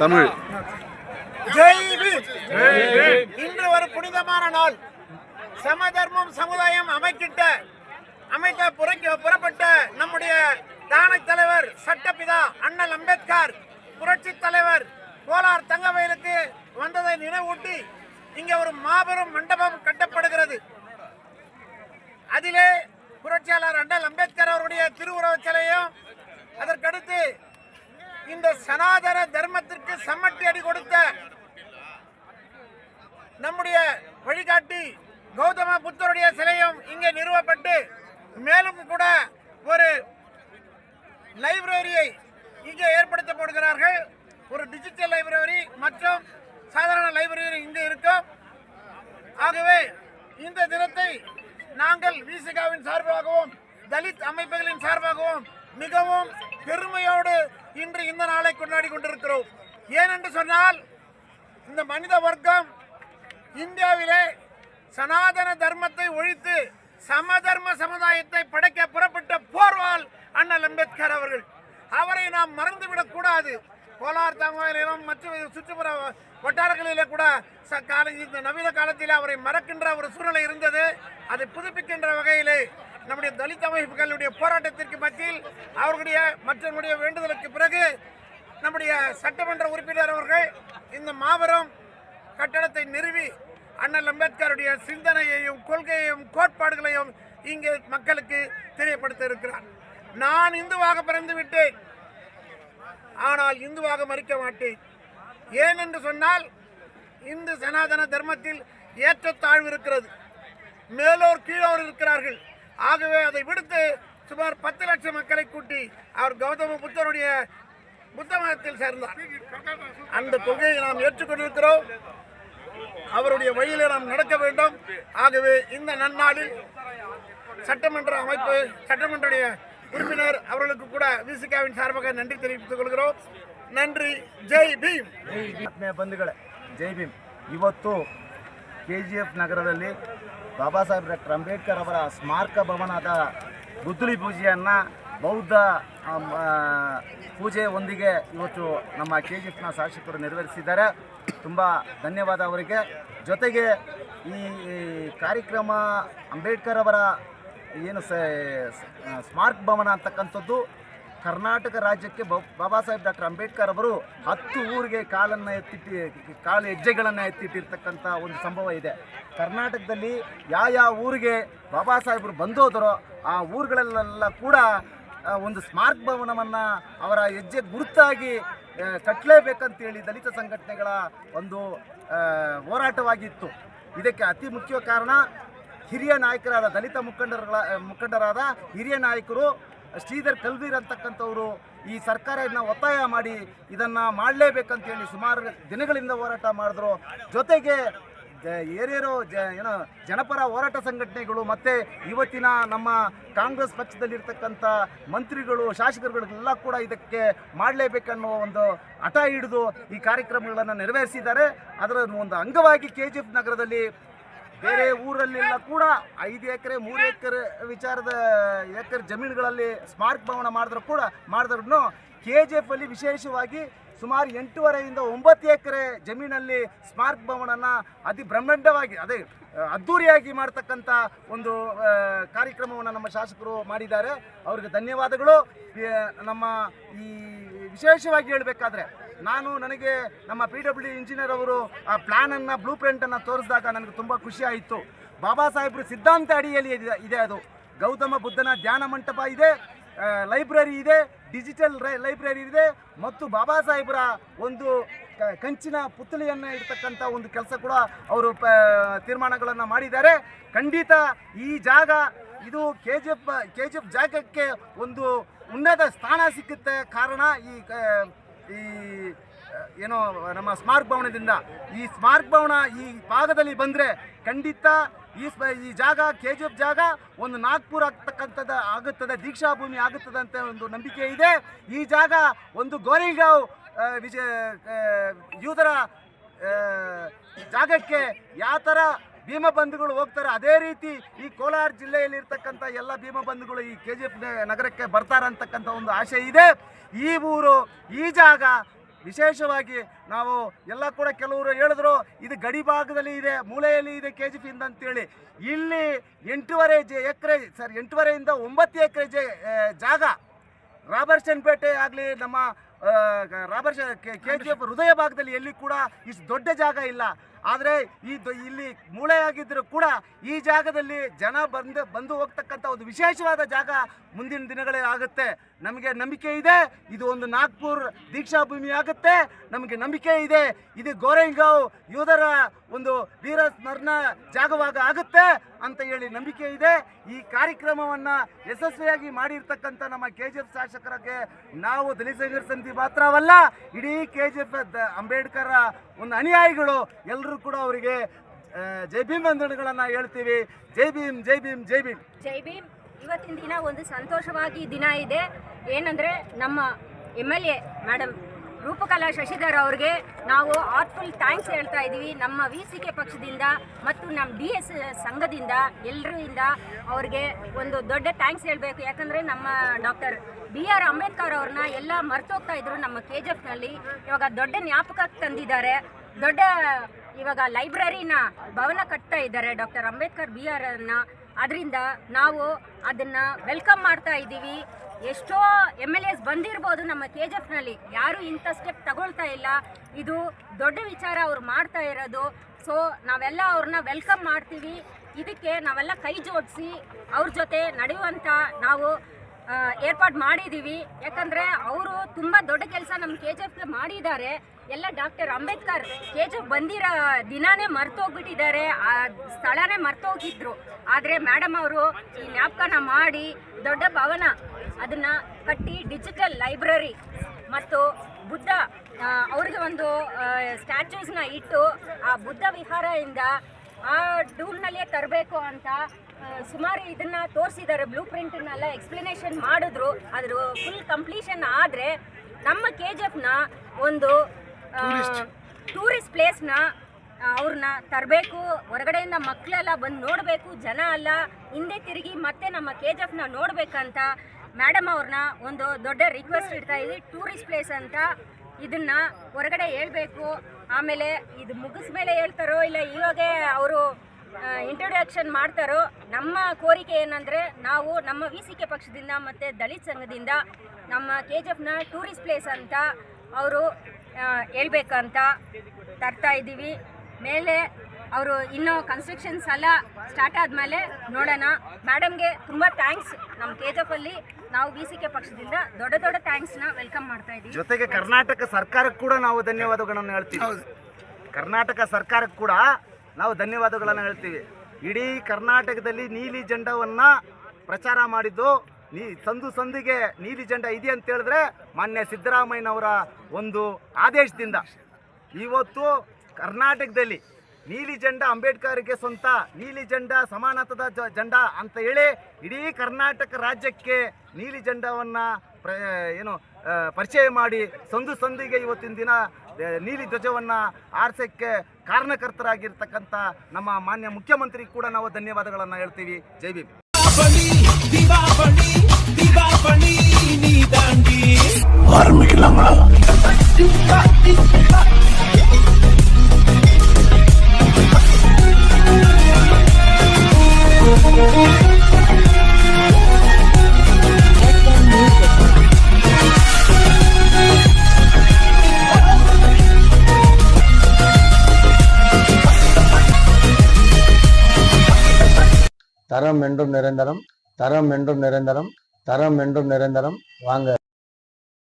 தமிழ். ஜெய் பீம். இன்று ஒரு புனிதமான நாள். சமதர்மம் சமுதாயம் அமைத்த புறப்பட்ட நம்முடைய தானை தலைவர் சட்டப்பிதா அண்ணல் அம்பேத்கர் புரட்சி தலைவர் கோலார் தங்கவயலுக்கு வந்ததை நினைவூட்டி இங்கே ஒரு மாபெரும் மண்டபம் கட்டப்படுகிறது. அதிலே புரட்சியாளர் அண்ணல் அம்பேத்கர் அவருடைய திருவுருவச் சிலையும், அதற்கடுத்து இந்த சனாதன தர்மத்திற்கு சம்மட்டி அடி கொடுத்த நம்முடைய வழிகாட்டி கௌதம புத்தருடைய சிலையும் இங்கே நிறுவப்பட்டு, மேலும் கூட ஒரு லைப்ரரியை இங்கே ஏற்படுத்தப்படுகிறார்கள். ஒரு டிஜிட்டல் லைப்ரரி மற்றும் சாதாரண லைப்ரரி இங்கே இருக்கும். ஆகவே இந்த தினத்தை நாங்கள் விசிகாவின் சார்பாகவும் தலித் அமைப்புகளின் சார்பாகவும் மிகவும் பெருமையோடு இன்று இந்த நாளை கொண்டாடி கொண்டிருக்கிறோம். ஏனென்று சொன்னால், இந்த மனித வர்க்கம் இந்தியாவிலே சனாதன தர்மத்தை ஒழித்து சமதர்ம சமுதாயத்தை படைக்க புறப்பட்ட போர்வால் அண்ணல் அம்பேத்கர் அவர்கள். அவரை நாம் மறந்துவிடக் கூடாது. கோலார் தங்கவயலிலும் மற்றும் சுற்றுப்புற வட்டாரங்களிலே கூட இந்த நவீன காலத்தில் அவரை மறக்கின்ற ஒரு சூழ்நிலை இருந்தது. அதை புதுப்பிக்கின்ற வகையிலே நம்முடைய தலித் அமைப்புகளுடைய போராட்டத்திற்கு மத்தியில் அவர்களுடைய மற்றவர்களுடைய வேண்டுதலுக்கு பிறகு நம்முடைய சட்டமன்ற உறுப்பினர் அவர்கள் இந்த மாபெரும் கட்டடத்தை நிறுவி அண்ணல் அம்பேத்கருடைய சிந்தனையையும் கொள்கையையும் கோட்பாடுகளையும் இங்கே மக்களுக்கு தெரியப்படுத்த இருக்கிறார். நான் இந்துவாக பிறந்து விட்டேன், ஆனால் இந்துவாக மறிக்க மாட்டேன். ஏனென்று சொன்னால், இந்து சனாதன தர்மத்தில் ஏற்றத்தாழ்வு இருக்கிறது, மேலோர் கீழோர் இருக்கிறார்கள். ஆகவே அதை விடுத்து சுமார் 10 லட்சம் மக்களை கூட்டி அவர் கௌதம புத்தருடைய புத்த மதத்தில் சேர்ந்தார். அந்த கொள்கையை நாம் ஏற்றுக்கொண்டிருக்கிறோம். அவருடைய வழியிலே நாம் நடக்க வேண்டும். ஆகவே இந்த நன்னாளில் சட்டமன்ற உறுப்பினர் அவர்களுக்கு கூட விசிகாவின் சார்பாக நன்றி தெரிவித்துக் கொள்கிறோம். ನನ್ರಿ ಜೈ ಭೀಮ್. ಆತ್ಮೀಯ ಬಂಧುಗಳೇ, ಜೈ ಭೀಮ್. ಇವತ್ತು KGF ನಗರದಲ್ಲಿ ಬಾಬಾ ಸಾಹೇಬ್ ಡಾಕ್ಟರ್ ಅಂಬೇಡ್ಕರ್ ಅವರ ಸ್ಮಾರಕ ಭವನದ ಗುದ್ದಲಿ ಪೂಜೆಯನ್ನು ಬೌದ್ಧ ಪೂಜೆಯೊಂದಿಗೆ ಇವತ್ತು ನಮ್ಮ KGFನ ಶಾಸಕರು ನೆರವೇರಿಸಿದ್ದಾರೆ. ತುಂಬ ಧನ್ಯವಾದ ಅವರಿಗೆ. ಜೊತೆಗೆ ಈ ಕಾರ್ಯಕ್ರಮ ಅಂಬೇಡ್ಕರ್ ಅವರ ಏನು ಸ್ಮಾರಕ ಭವನ ಅಂತಕ್ಕಂಥದ್ದು ಕರ್ನಾಟಕ ರಾಜ್ಯಕ್ಕೆ ಬಾಬಾ ಸಾಹೇಬ್ ಡಾಕ್ಟರ್ ಅಂಬೇಡ್ಕರ್ ಅವರು 10 ಊರಿಗೆ ಕಾಲು ಹೆಜ್ಜೆಗಳನ್ನು ಎತ್ತಿಟ್ಟಿರ್ತಕ್ಕಂಥ ಒಂದು ಸಂಭವ ಇದೆ. ಕರ್ನಾಟಕದಲ್ಲಿ ಯಾವ ಊರಿಗೆ ಬಾಬಾ ಸಾಹೇಬರು ಬಂದೋದರೋ ಆ ಊರುಗಳಲ್ಲೆಲ್ಲ ಕೂಡ ಒಂದು ಸ್ಮಾರಕ ಭವನವನ್ನು ಅವರ ಹೆಜ್ಜೆ ಗುರುತಾಗಿ ಕಟ್ಟಲೇಬೇಕಂತೇಳಿ ದಲಿತ ಸಂಘಟನೆಗಳ ಒಂದು ಹೋರಾಟವಾಗಿತ್ತು. ಇದಕ್ಕೆ ಅತಿ ಮುಖ್ಯ ಕಾರಣ ಹಿರಿಯ ನಾಯಕರಾದ ದಲಿತ ಮುಖಂಡರಾದ ಹಿರಿಯ ನಾಯಕರು ಶ್ರೀಧರ್ ಕಲ್ವೀರ್ ಅಂತಕ್ಕಂಥವರು ಈ ಸರ್ಕಾರವನ್ನು ಒತ್ತಾಯ ಮಾಡಿ ಇದನ್ನು ಮಾಡಲೇಬೇಕಂತೇಳಿ ಸುಮಾರು ದಿನಗಳಿಂದ ಹೋರಾಟ ಮಾಡಿದ್ರು. ಜೊತೆಗೆ ಜನಪರ ಹೋರಾಟ ಸಂಘಟನೆಗಳು ಮತ್ತು ಇವತ್ತಿನ ನಮ್ಮ ಕಾಂಗ್ರೆಸ್ ಪಕ್ಷದಲ್ಲಿರ್ತಕ್ಕಂಥ ಮಂತ್ರಿಗಳು, ಶಾಸಕರುಗಳೆಲ್ಲ ಕೂಡ ಇದಕ್ಕೆ ಮಾಡಲೇಬೇಕನ್ನೋ ಒಂದು ಹಠ ಹಿಡಿದು ಈ ಕಾರ್ಯಕ್ರಮಗಳನ್ನು ನೆರವೇರಿಸಿದ್ದಾರೆ. ಅದರ ಒಂದು ಅಂಗವಾಗಿ KGF ನಗರದಲ್ಲಿ ಬೇರೆ ಊರಲ್ಲೆಲ್ಲ ಕೂಡ 5 ಎಕರೆ 3 ಎಕರೆ ವಿಚಾರದ ಎಕರೆ ಜಮೀನುಗಳಲ್ಲಿ ಸ್ಮಾರಕ ಭವನ ಮಾಡಿದ್ರು KGF ಅಲ್ಲಿ ವಿಶೇಷವಾಗಿ ಸುಮಾರು 8.5 ಇಂದ 9 ಎಕರೆ ಜಮೀನಲ್ಲಿ ಸ್ಮಾರಕ ಭವನನ ಅತಿ ಬ್ರಹ್ಮಾಂಡವಾಗಿ ಅದ್ದೂರಿಯಾಗಿ ಮಾಡ್ತಕ್ಕಂಥ ಒಂದು ಕಾರ್ಯಕ್ರಮವನ್ನು ನಮ್ಮ ಶಾಸಕರು ಮಾಡಿದ್ದಾರೆ. ಅವರಿಗೆ ಧನ್ಯವಾದಗಳು. ನಮ್ಮ ಈ ವಿಶೇಷವಾಗಿ ಹೇಳಬೇಕಾದ್ರೆ ನನಗೆ ನಮ್ಮ PWD ಇಂಜಿನಿಯರ್ ಅವರು ಆ ಪ್ಲ್ಯಾನನ್ನು ಬ್ಲೂ ಪ್ರಿಂಟನ್ನು ತೋರಿಸಿದಾಗ ನನಗೆ ತುಂಬ ಖುಷಿ ಆಯಿತು. ಬಾಬಾ ಸಾಹೇಬ್ರ ಸಿದ್ಧಾಂತ ಅಡಿಯಲ್ಲಿ ಇದೆ. ಅದು ಗೌತಮ ಬುದ್ಧನ ಧ್ಯಾನ ಮಂಟಪ ಇದೆ, ಲೈಬ್ರರಿ ಇದೆ, ಡಿಜಿಟಲ್ ಲೈಬ್ರರಿ ಇದೆ, ಮತ್ತು ಬಾಬಾ ಸಾಹೇಬ್ರ ಒಂದು ಕಂಚಿನ ಪುತ್ಥಳಿಯನ್ನು ಇಡ್ತಕ್ಕಂಥ ಒಂದು ಕೆಲಸ ಕೂಡ ಅವರು ತೀರ್ಮಾನಗಳನ್ನು ಮಾಡಿದ್ದಾರೆ. ಖಂಡಿತ ಈ ಜಾಗ ಇದು KGF ಜಾಗಕ್ಕೆ ಒಂದು ಉನ್ನತ ಸ್ಥಾನ ಸಿಕ್ಕುತ್ತೆ. ಕಾರಣ ಈ ಏನೋ ನಮ್ಮ ಸ್ಮಾರಕ ಭವನದಿಂದ ಈ ಸ್ಮಾರಕ ಭವನ ಈ ಭಾಗದಲ್ಲಿ ಬಂದರೆ ಖಂಡಿತ ಈ ಜಾಗ KGF ಜಾಗ ಒಂದು ನಾಗ್ಪುರ ಆಗುತ್ತದೆ, ದೀಕ್ಷಾ ಭೂಮಿ ಆಗುತ್ತದೆ ಅಂತ ಒಂದು ನಂಬಿಕೆ ಇದೆ. ಈ ಜಾಗ ಒಂದು ಗೋರೆಗಾಂವ್ ಯೂದರ ಜಾಗಕ್ಕೆ ಯಾವ ಥರ ಭೀಮಬಂಧುಗಳು ಹೋಗ್ತಾರೆ, ಅದೇ ರೀತಿ ಈ ಕೋಲಾರ ಜಿಲ್ಲೆಯಲ್ಲಿರ್ತಕ್ಕಂಥ ಎಲ್ಲ ಭೀಮಬಂಧುಗಳು ಈ KGF ನಗರಕ್ಕೆ ಬರ್ತಾರೆ ಅಂತಕ್ಕಂಥ ಒಂದು ಆಶೆ ಇದೆ. ಈ ಊರು, ಈ ಜಾಗ ವಿಶೇಷವಾಗಿ ನಾವು ಎಲ್ಲ ಕೂಡ ಕೆಲವರು ಹೇಳಿದ್ರು ಇದು ಗಡಿ ಭಾಗದಲ್ಲಿ ಇದೆ, ಮೂಲೆಯಲ್ಲಿ ಇದೆ KGF ಇಂದ ಅಂತೇಳಿ. ಇಲ್ಲಿ 8.5 ಎಕರೆ ಸರ್ 8.5 ಇಂದ 9 ಎಕರೆ ಜಾಗ ರಾಬರ್ಟ್ಸನ್ಪೇಟೆ ಆಗಲಿ ನಮ್ಮ KGF ಹೃದಯ ಭಾಗದಲ್ಲಿ ಎಲ್ಲಿ ಕೂಡ ಇಷ್ಟು ದೊಡ್ಡ ಜಾಗ ಇಲ್ಲ. ಆದರೆ ಇಲ್ಲಿ ಮೂಳೆಯಾಗಿದ್ದರೂ ಕೂಡ ಈ ಜಾಗದಲ್ಲಿ ಜನ ಬಂದು ಹೋಗ್ತಕ್ಕಂಥ ಒಂದು ವಿಶೇಷವಾದ ಜಾಗ ಮುಂದಿನ ದಿನಗಳಲ್ಲಿ ಆಗುತ್ತೆ. ನಮಗೆ ನಂಬಿಕೆ ಇದೆ ಇದು ಒಂದು ನಾಗ್ಪುರ್ ದೀಕ್ಷಾ ಭೂಮಿ ಆಗುತ್ತೆ. ನಮಗೆ ನಂಬಿಕೆ ಇದೆ ಇದು ಗೋರೆಗಾಂವ್ ಯೋಧರ ಒಂದು ವೀರ ಸ್ಮರಣ ಜಾಗವಾಗ ಆಗುತ್ತೆ ಅಂತ ಹೇಳಿ ನಂಬಿಕೆ ಇದೆ. ಈ ಕಾರ್ಯಕ್ರಮವನ್ನು ಯಶಸ್ವಿಯಾಗಿ ಮಾಡಿರ್ತಕ್ಕಂಥ ನಮ್ಮ KGF ಶಾಸಕರಿಗೆ ನಾವು ದಲಿತ ಸಂಘರ್ಷ ಸಮಿತಿ ಮಾತ್ರವಲ್ಲ, ಇಡೀ KGF ಅಂಬೇಡ್ಕರ್ ಒಂದು ಅನುಯಾಯಿಗಳು ಎಲ್ಲರೂ ಕೂಡ ಅವರಿಗೆ ಜೈ ಭೀಮ್ ವಂದನೆಗಳನ್ನು ಹೇಳ್ತೀವಿ. ಜೈ ಭೀಮ್, ಜೈ ಭೀಮ್, ಜೈ ಭೀಮ್, ಜೈ ಭೀಮ್. ಇವತ್ತಿನ ದಿನ ಒಂದು ಸಂತೋಷವಾಗಿ ದಿನ ಇದೆ. ಏನಂದರೆ ನಮ್ಮ MLA ಮೇಡಮ್ ರೂಪಕಲಾ ಶಶಿಧರ್ ಅವ್ರಿಗೆ ನಾವು ಹಾರ್ಟ್ಫುಲ್ ಥ್ಯಾಂಕ್ಸ್ ಹೇಳ್ತಾ ಇದ್ದೀವಿ. ನಮ್ಮ VCK ಪಕ್ಷದಿಂದ ಮತ್ತು ನಮ್ಮ DS ಸಂಘದಿಂದ ಎಲ್ಲರಿಂದ ಅವ್ರಿಗೆ ಒಂದು ದೊಡ್ಡ ಥ್ಯಾಂಕ್ಸ್ ಹೇಳಬೇಕು. ಯಾಕಂದರೆ ನಮ್ಮ ಡಾಕ್ಟರ್ BR ಅಂಬೇಡ್ಕರ್ ಅವ್ರನ್ನ ಎಲ್ಲ ಮರ್ತೋಗ್ತಾ ಇದ್ರು ನಮ್ಮ KGFನಲ್ಲಿ. ಇವಾಗ ದೊಡ್ಡ ಜ್ಞಾಪಕಕ್ಕೆ ತಂದಿದ್ದಾರೆ. ದೊಡ್ಡ ಇವಾಗ ಲೈಬ್ರರಿನ ಭವನ ಕಟ್ತಾ ಇದ್ದಾರೆ ಡಾಕ್ಟರ್ ಅಂಬೇಡ್ಕರ್ BR ಅನ್ನ. ಅದರಿಂದ ನಾವು ಅದನ್ನು ವೆಲ್ಕಮ್ ಮಾಡ್ತಾ ಇದ್ದೀವಿ. ಎಷ್ಟೋ MLAs ಬಂದಿರ್ಬೋದು ನಮ್ಮ KGFನಲ್ಲಿ, ಯಾರು ಇಂಥ ಸ್ಟೆಪ್ ತಗೊಳ್ತಾ ಇಲ್ಲ. ಇದು ದೊಡ್ಡ ವಿಚಾರ ಅವ್ರು ಮಾಡ್ತಾ ಇರೋದು. ಸೊ ನಾವೆಲ್ಲ ಅವ್ರನ್ನ ವೆಲ್ಕಮ್ ಮಾಡ್ತೀವಿ. ಇದಕ್ಕೆ ನಾವೆಲ್ಲ ಕೈ ಜೋಡಿಸಿ ಅವ್ರ ಜೊತೆ ನಡೆಯುವಂಥ ನಾವು ಏರ್ಪಾಡು ಮಾಡಿದ್ದೀವಿ. ಯಾಕಂದರೆ ಅವರು ತುಂಬ ದೊಡ್ಡ ಕೆಲಸ ನಮ್ಮ KGFಗೆ ಮಾಡಿದ್ದಾರೆ. ಎಲ್ಲ ಡಾಕ್ಟರ್ ಅಂಬೇಡ್ಕರ್ KGF ಬಂದಿರೋ ದಿನಾನೇ ಮರ್ತೋಗ್ಬಿಟ್ಟಿದ್ದಾರೆ, ಆ ಸ್ಥಳನೇ ಮರ್ತೋಗಿದ್ರು. ಆದರೆ ಮೇಡಮ್ ಅವರು ಈ ಜ್ಞಾಪಕನ ಮಾಡಿ ದೊಡ್ಡ ಭವನ ಅದನ್ನು ಕಟ್ಟಿ ಡಿಜಿಟಲ್ ಲೈಬ್ರರಿ ಮತ್ತು ಬುದ್ಧ ಅವ್ರಿಗೆ ಒಂದು ಸ್ಟ್ಯಾಚ್ಯೂಸ್ನ ಇಟ್ಟು ಆ ಬುದ್ಧ ವಿಹಾರದಿಂದ ಆ ಡೂಮ್ನಲ್ಲಿಯೇ ತರಬೇಕು ಅಂತ ಸುಮಾರು ಇದನ್ನು ತೋರಿಸಿದ್ದಾರೆ. ಬ್ಲೂ ಪ್ರಿಂಟನ್ನೆಲ್ಲ ಎಕ್ಸ್ಪ್ಲನೇಷನ್ ಮಾಡಿದ್ರು. ಅದ್ರ ಫುಲ್ ಕಂಪ್ಲೀಷನ್ ಆದರೆ ನಮ್ಮ KGFನ ಒಂದು ಟೂರಿಸ್ಟ್ ಪ್ಲೇಸ್ನ ಅವ್ರನ್ನ ತರಬೇಕು. ಹೊರಗಡೆಯಿಂದ ಮಕ್ಕಳೆಲ್ಲ ಬಂದು ನೋಡಬೇಕು, ಜನ ಅಲ್ಲ ಹಿಂದೆ ತಿರುಗಿ ಮತ್ತೆ ನಮ್ಮ KGFನ ನೋಡಬೇಕಂತ ಮೇಡಮ್ ಅವ್ರನ್ನ ಒಂದು ದೊಡ್ಡ ರಿಕ್ವೆಸ್ಟ್ ಇಡ್ತಾ ಇದ್ವಿ. ಟೂರಿಸ್ಟ್ ಪ್ಲೇಸ್ ಅಂತ ಇದನ್ನು ಹೊರಗಡೆ ಹೇಳ್ಬೇಕು. ಆಮೇಲೆ ಇದು ಮುಗಿಸ್ಮೇಲೆ ಹೇಳ್ತಾರೋ ಇಲ್ಲ ಇವಾಗೇ ಅವರು ಇಂಟ್ರೊಡಕ್ಷನ್ ಮಾಡ್ತಾರೋ. ನಮ್ಮ ಕೋರಿಕೆ ಏನಂದರೆ ನಾವು ನಮ್ಮ VCK ಪಕ್ಷದಿಂದ ಮತ್ತು ದಲಿತ ಸಂಘದಿಂದ ನಮ್ಮ KGFನ ಟೂರಿಸ್ಟ್ ಪ್ಲೇಸ್ ಅಂತ ಅವರು ಹೇಳ್ಬೇಕಂತ ತರ್ತಾ ಇದ್ದೀವಿ. ಮೇಲೆ ಅವರು ಇನ್ನೂ ಕನ್ಸ್ಟ್ರಕ್ಷನ್ಸ್ ಎಲ್ಲ ಸ್ಟಾರ್ಟ್ ಆದಮೇಲೆ ನೋಡೋಣ. ಮೇಡಮ್ಗೆ ತುಂಬ ಥ್ಯಾಂಕ್ಸ್. ನಮ್ಮ KGFಲ್ಲಿ ನಾವು VCK ಪಕ್ಷದಿಂದ ದೊಡ್ಡ ದೊಡ್ಡ ಥ್ಯಾಂಕ್ಸ್ನ ವೆಲ್ಕಮ್ ಮಾಡ್ತಾ ಇದ್ದೀವಿ. ಜೊತೆಗೆ ಕರ್ನಾಟಕ ಸರ್ಕಾರಕ್ಕೆ ಕೂಡ ನಾವು ಧನ್ಯವಾದಗಳನ್ನು ಹೇಳ್ತೀವಿ. ಕರ್ನಾಟಕ ಸರ್ಕಾರಕ್ಕೆ ಕೂಡ ನಾವು ಧನ್ಯವಾದಗಳನ್ನು ಹೇಳ್ತೀವಿ. ಇಡೀ ಕರ್ನಾಟಕದಲ್ಲಿ ನೀಲಿ ಜೆಂಡವನ್ನು ಪ್ರಚಾರ ಮಾಡಿದ್ದು ಸಂದಿಗೆ ನೀಲಿ ಜೆಂಡ ಇದೆ ಅಂತ ಹೇಳಿದ್ರೆ ಮಾನ್ಯ ಸಿದ್ದರಾಮಯ್ಯನವರ ಒಂದು ಆದೇಶದಿಂದ ಇವತ್ತು ಕರ್ನಾಟಕದಲ್ಲಿ ನೀಲಿ ಜೆಂಡ ಅಂಬೇಡ್ಕರ್ಗೆ ಸ್ವಂತ, ನೀಲಿ ಜೆಂಡ ಸಮಾನತದ ಜೆಂಡ ಅಂತ ಹೇಳಿ ಇಡೀ ಕರ್ನಾಟಕ ರಾಜ್ಯಕ್ಕೆ ನೀಲಿ ಜೆಂಡವನ್ನು ಪರಿಚಯ ಮಾಡಿ ಸಂದಿಗೆ ಇವತ್ತಿನ ದಿನ ನೀಲಿ ಧ್ವಜವನ್ನು ಆರಿಸೋಕ್ಕೆ ಕಾರಣಕರ್ತರಾಗಿರ್ತಕ್ಕಂಥ ನಮ್ಮ ಮಾನ್ಯ ಮುಖ್ಯಮಂತ್ರಿ ಕೂಡ ನಾವು ಧನ್ಯವಾದಗಳನ್ನು ಹೇಳ್ತೀವಿ. ಜೈ ಭೀಮ್. தரம் என்றும் நிரந்தரம், தரம் என்றும் நிரந்தரம், தரம் என்றும் நிரந்தரம். வாங்க.